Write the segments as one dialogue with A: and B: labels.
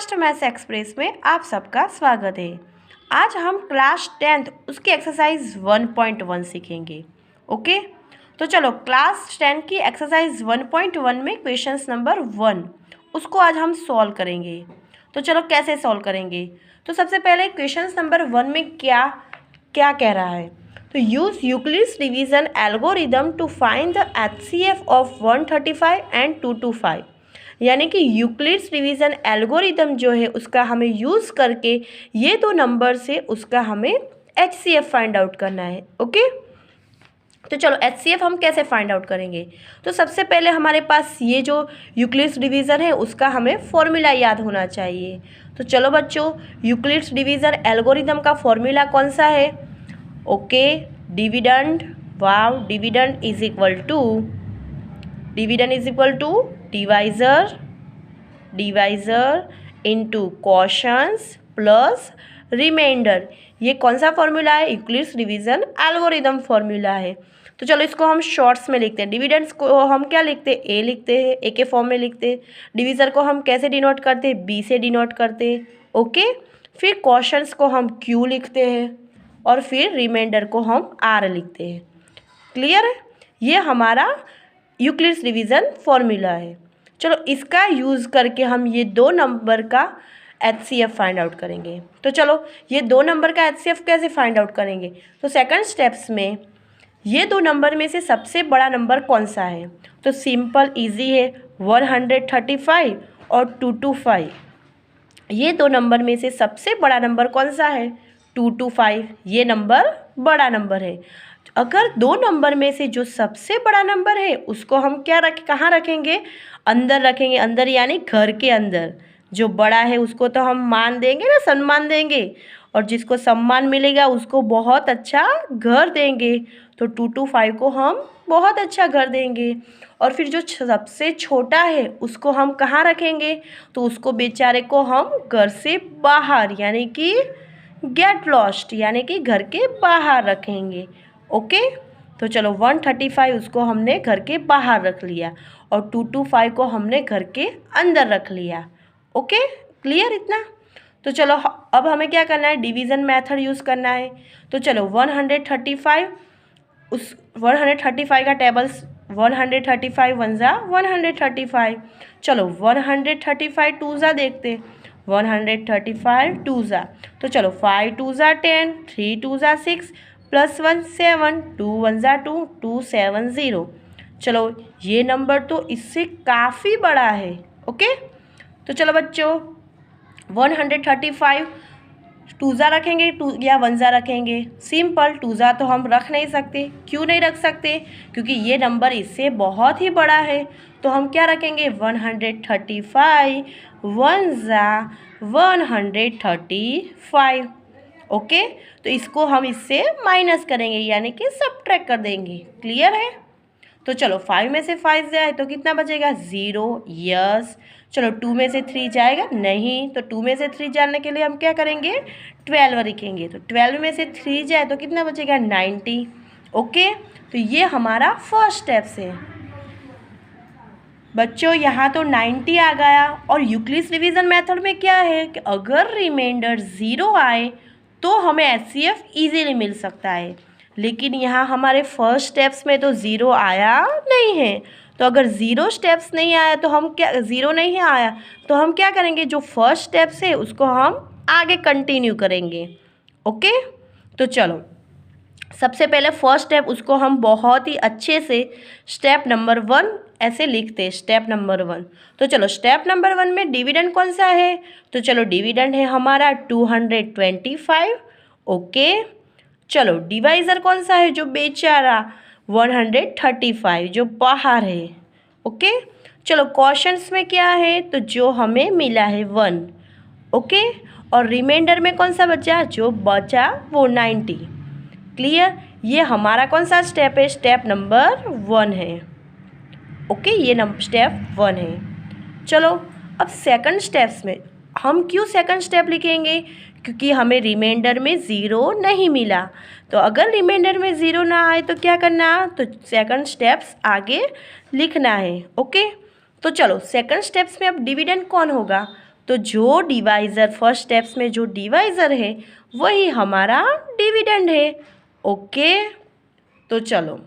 A: Fast maths express में आप सबका स्वागत है। आज हम क्लास 10th उसकी एक्सरसाइज 1.1 सीखेंगे। ओके, तो चलो क्लास 10 की एक्सरसाइज 1.1 में क्वेश्चंस नंबर 1 उसको आज हम सॉल्व करेंगे। तो चलो कैसे सॉल्व करेंगे। तो सबसे पहले क्वेश्चंस नंबर 1 में क्या क्या कह रहा है। तो use Euclid's division algorithm to find the HCF of 135 and 225। यानी कि यूक्लिड्स डिवीज़न एल्गोरिदम जो है उसका हमें यूज़ करके ये दो नंबर से उसका हमें HCF फाइंड आउट करना है। ओके, तो चलो HCF हम कैसे फाइंड आउट करेंगे। तो सबसे पहले हमारे पास ये जो यूक्लिड्स डिवीज़न है उसका हमें फॉर्मूला याद होना चाहिए। तो चलो बच्चों, यूक्लिड्स डिवीज़न एल्गोरिदम का फॉर्मूला कौन सा है। Okay, dividend, wow, dividend is equal to divisor into quotients plus remainder. ये कौन सा फॉर्मूला है, यूक्लिड्स डिवीज़न एल्गोरिदम फॉर्मूला है। तो चलो इसको हम शॉर्ट्स में लिखते हैं। डिविडेंड्स को हम क्या लिखते हैं, ए लिखते हैं, ए के फॉर्म में लिखते हैं। डिवीज़र को हम कैसे डिनोट करते हैं, बी से डिनोट करते हैं। ओके, फिर क्वोशंस को हम क्यू लिखते हैं और फिर रिमाइंडर को हम आर लिखते हैं। क्लियर है, ये हमारा यूक्लिड्स डिवीज़न फॉर्मूला है। चलो इसका यूज़ करके हम ये दो नंबर का HCF फाइंड आउट करेंगे। तो चलो ये दो नंबर का HCF कैसे फाइंड आउट करेंगे। तो सेकंड स्टेप्स में ये दो नंबर में से सबसे बड़ा नंबर कौन सा है। तो सिंपल इजी है, 135 और 225। ये दो नंबर में से सबसे बड़ा नंबर कौन सा है, 225। ये नंबर बड़ा नंबर है। अगर दो नंबर में से जो सबसे बड़ा नंबर है उसको हम कहाँ रखेंगे, अंदर रखेंगे। अंदर यानी घर के अंदर। जो बड़ा है उसको तो हम मान देंगे ना, सम्मान देंगे, और जिसको सम्मान मिलेगा उसको बहुत अच्छा घर देंगे। तो 225 को हम बहुत अच्छा घर देंगे। और फिर जो सबसे छोटा है उसको हम कहाँ रखेंगे, तो उसको बेचारे को हम घर से बाहर यानी कि गेट लॉस्ट यानी कि घर के बाहर रखेंगे। ओके, तो चलो 135 उसको हमने घर के बाहर रख लिया और 225 को हमने घर के अंदर रख लिया। ओके, क्लियर इतना। तो चलो अब हमें क्या करना है, डिवीज़न मेथड यूज़ करना है। तो चलो 135 उस 135 का टेबल्स 135 वन ज़ा 135। चलो 135 टू ज़ा देखते, 135 टू ज़ा। तो चलो 5 टू ज़ा 10, 3 टू ज़ा 6 +1 7, 2 वन ज़ा 2, 2 7 0। चलो ये नंबर तो इससे काफ़ी बड़ा है। ओके, तो चलो बच्चों 135 टू ज़ा रखेंगे टू या वन ज़ा रखेंगे। सिंपल, टू ज़ा तो हम रख नहीं सकते। क्यों नहीं रख सकते, क्योंकि ये नंबर इससे बहुत ही बड़ा है। तो हम क्या रखेंगे, 135 वन ज़ा 135। ओके, तो इसको हम इससे माइनस करेंगे यानी कि सबट्रैक्ट कर देंगे। क्लियर है। तो चलो 5 में से 5 जाए तो कितना बचेगा, 0। यस। चलो 2 में से 3 जाएगा नहीं, तो 2 में से 3 जाने के लिए हम क्या करेंगे, 12 लिखेंगे। तो 12 में से 3 जाए तो कितना बचेगा, 90। ओके, तो ये हमारा फर्स्ट स्टेप्स है बच्चों। यहाँ तो 90 आ गया। और यूक्लिड्स डिवीज़न मेथड में क्या है कि अगर रिमाइंडर 0 आए तो हमें HCF ईजीली मिल सकता है। लेकिन यहाँ हमारे फर्स्ट स्टेप्स में तो 0 आया नहीं है। तो अगर 0 स्टेप्स नहीं आया तो हम क्या, 0 नहीं आया तो हम क्या करेंगे, जो फर्स्ट स्टेप्स है उसको हम आगे कंटिन्यू करेंगे। ओके, तो चलो सबसे पहले फर्स्ट स्टेप उसको हम बहुत ही अच्छे से स्टेप नंबर 1 ऐसे लिखते हैं, स्टेप नंबर 1। तो चलो स्टेप नंबर 1 में डिविडेंड कौन सा है, तो चलो डिविडेंड है हमारा 225। ओके, चलो डिवाइज़र कौन सा है, जो बेचारा 135 जो बाहर है। ओके, चलो क्वोशंट्स में क्या है, तो जो हमें मिला है 1। ओके, और रिमाइंडर में कौन सा बचा, जो बचा वो 90। क्लियर, ये हमारा कौन सा स्टेप है, स्टेप नंबर 1 है। ओके, ये स्टेप 1 है। चलो अब सेकंड स्टेप्स में हम क्यों सेकंड स्टेप लिखेंगे, क्योंकि हमें रिमाइंडर में 0 नहीं मिला। तो अगर रिमाइंडर में 0 ना आए तो क्या करना, तो सेकंड स्टेप्स आगे लिखना है। ओके, तो चलो सेकंड स्टेप्स में अब डिविडेंड कौन होगा, तो तो जो डिवाइज़र फर्स्ट स्टेप्स में जो डिवाइज़र है वही हमारा डिविडेंड है। ओके, तो चलो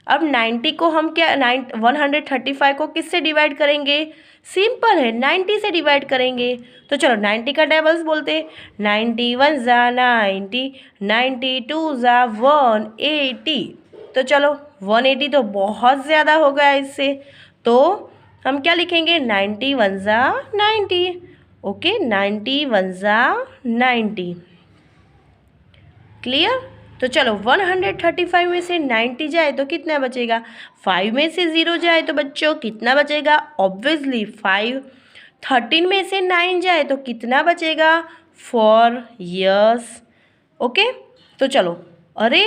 A: अब 90 को हम क्या 135 को किससे डिवाइड करेंगे? सिंपल है, 90 से डिवाइड करेंगे। तो चलो 90 का टेबल्स बोलते, 91 ज़ा 90, 92 ज़ा 180। तो चलो 180 तो बहुत ज़्यादा हो गया इससे, तो हम क्या लिखेंगे? 91 ज़ा 90। ओके, 91 ज़ा 90। क्लियर? तो चलो 135 में से 90 जाए तो कितना बचेगा? 5 में से 0 जाए तो बच्चों कितना बचेगा? ऑब्वियसली 5। 13 में से 9 जाए तो कितना बचेगा? 4। यस। ओके, तो चलो, अरे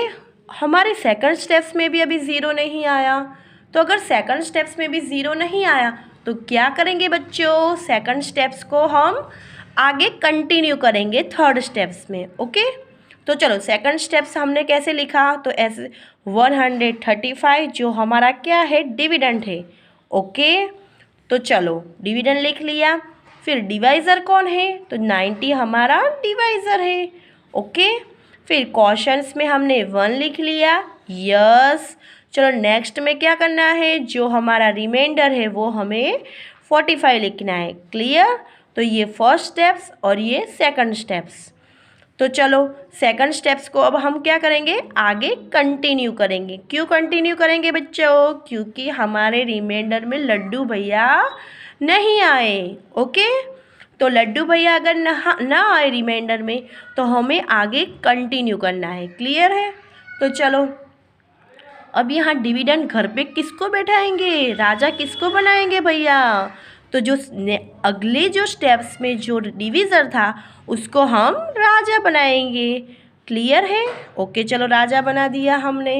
A: हमारे सेकंड स्टेप्स में भी अभी 0 नहीं आया। तो अगर सेकंड स्टेप्स में भी 0 नहीं आया तो क्या करेंगे बच्चों? सेकंड स्टेप्स को हम आगे कंटिन्यू करेंगे थर्ड स्टेप्स में। ओके, तो चलो सेकंड स्टेप्स हमने कैसे लिखा? तो ऐसे 135 जो हमारा क्या है? डिविडेंड है। ओके, तो चलो डिविडेंड लिख लिया। फिर डिवाइज़र कौन है? तो 90 हमारा डिवाइज़र है। ओके, फिर क्वोशंट्स में हमने 1 लिख लिया। यस। चलो नेक्स्ट में क्या करना है? जो हमारा रिमाइंडर है वो हमें 45 लिखना है। क्लियर? तो ये फर्स्ट स्टेप्स और ये सेकंड स्टेप्स। तो चलो सेकंड स्टेप्स को अब हम क्या करेंगे? आगे कंटिन्यू करेंगे। क्यों कंटिन्यू करेंगे बच्चों? क्योंकि हमारे रिमाइंडर में लड्डू भैया नहीं आए। ओके, तो लड्डू भैया अगर ना आए रिमाइंडर में तो हमें आगे कंटिन्यू करना है। क्लियर है? तो चलो अब यहाँ डिविडेंड घर पे किसको बैठाएंगे? राजा किसको बनाएंगे भैया? तो जो अगले जो स्टेप्स में जो डिवीज़र था उसको हम राजा बनाएंगे। क्लियर है? ओके, चलो राजा बना दिया हमने।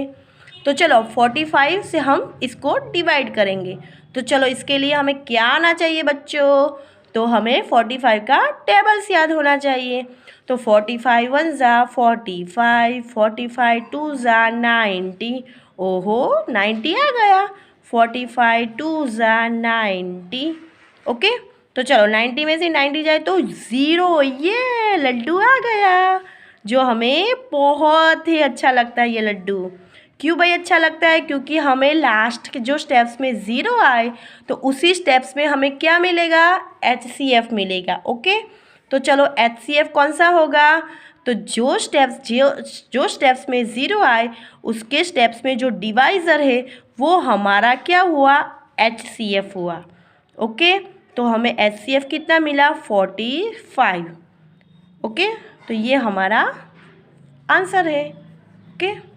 A: तो चलो 45 से हम इसको डिवाइड करेंगे। तो चलो इसके लिए हमें क्या आना चाहिए बच्चों? तो हमें 45 का टेबल्स याद होना चाहिए। तो 45 1 ज़ा 45, 45 2 ज़ा 90। ओहो 90 आ गया। 45 2 ज़ा 90। ओके, तो चलो 90 में से 90 जाए तो 0। ये लड्डू आ गया, जो हमें बहुत ही अच्छा लगता है ये लड्डू। क्यों भाई अच्छा लगता है? क्योंकि हमें लास्ट के जो स्टेप्स में 0 आए तो उसी स्टेप्स में हमें क्या मिलेगा? HCF मिलेगा। ओके, तो चलो HCF कौन सा होगा? तो जो स्टेप्स में 0 आए उसके स्टेप्स में जो डिवाइज़र है वो हमारा क्या हुआ? HCF हुआ। ओके, तो हमें HCF कितना मिला? 45। ओके, तो ये हमारा आंसर है। ओके।